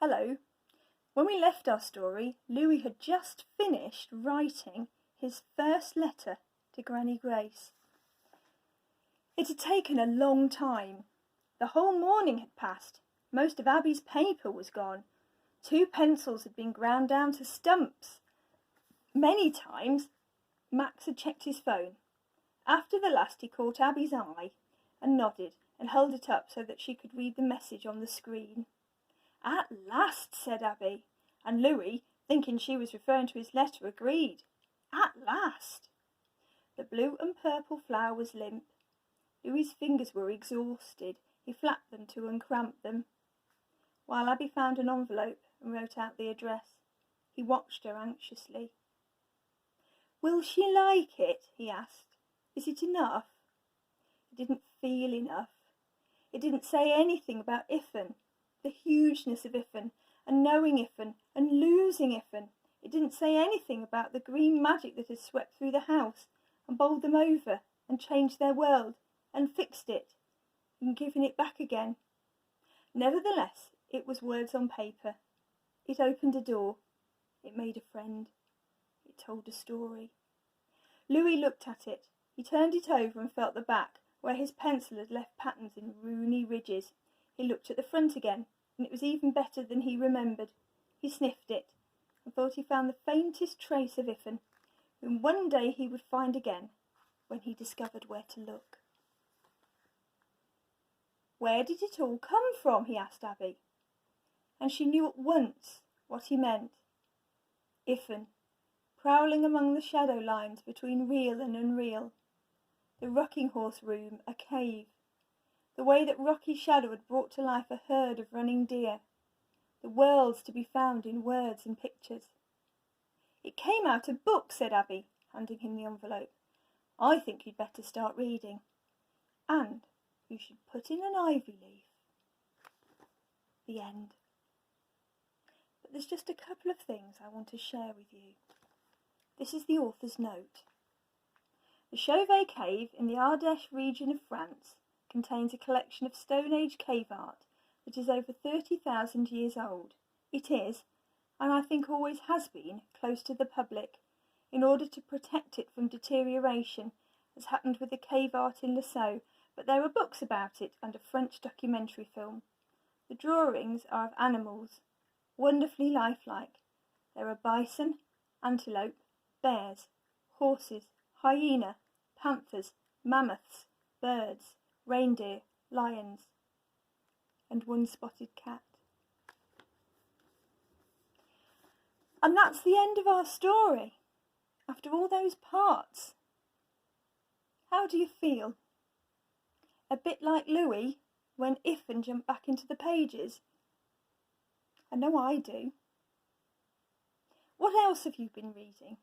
Hello. When we left our story, Louis had just finished writing his first letter to Granny Grace. It had taken a long time. The whole morning had passed. Most of Abby's paper was gone. 2 pencils had been ground down to stumps. Many times Max had checked his phone. After the last he caught Abby's eye and nodded and held it up so that she could read the message on the screen. "At last," said Abby, and Louis, thinking she was referring to his letter, agreed. At last. The blue and purple flower was limp. Louis's fingers were exhausted. He flapped them to uncramp them. While Abby found an envelope and wrote out the address, he watched her anxiously. "Will she like it?" he asked. "Is it enough?" It didn't feel enough. It didn't say anything about Iffin, the hugeness of Iffin, and knowing Iffin, and losing Iffin. It didn't say anything about the green magic that had swept through the house and bowled them over and changed their world and fixed it and given it back again. Nevertheless, it was words on paper. It opened a door. It made a friend. It told a story. Louis looked at it. He turned it over and felt the back, where his pencil had left patterns in runy ridges. He looked at the front again, and it was even better than he remembered. He sniffed it, and thought he found the faintest trace of Iffin, whom one day he would find again, when he discovered where to look. "Where did it all come from?" he asked Abby, and she knew at once what he meant. Iffin, prowling among the shadow lines between real and unreal. The rocking horse room, a cave. The way that Rocky Shadow had brought to life a herd of running deer. The worlds to be found in words and pictures. "It came out of books," said Abby, handing him the envelope. "I think you'd better start reading. And you should put in an ivy leaf." The end. But there's just a couple of things I want to share with you. This is the author's note. The Chauvet Cave in the Ardèche region of France contains a collection of Stone Age cave art that is over 30,000 years old. It is, and I think always has been, close to the public, in order to protect it from deterioration, as happened with the cave art in Le Sceau, but there are books about it and a French documentary film. The drawings are of animals, wonderfully lifelike. There are bison, antelope, bears, horses, hyena, panthers, mammoths, birds, reindeer, lions, and one spotted cat. And that's the end of our story. After all those parts, how do you feel? A bit like Louis when Iffin jumped back into the pages? I know I do. What else have you been reading?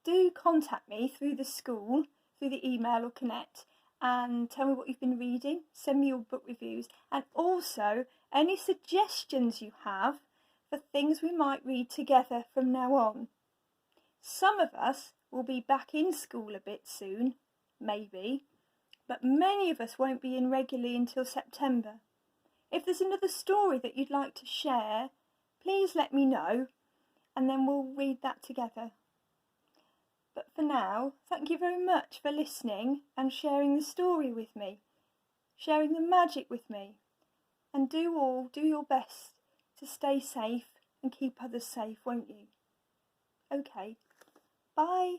Do contact me through the school, through the email or Connect, and tell me what you've been reading. Send me your book reviews, and also any suggestions you have for things we might read together from now on. Some of us will be back in school a bit soon, maybe, but many of us won't be in regularly until September. If there's another story that you'd like to share, please let me know, and then we'll read that together. But for now, thank you very much for listening and sharing the story with me, sharing the magic with me, and do your best to stay safe and keep others safe, won't you? Okay, bye.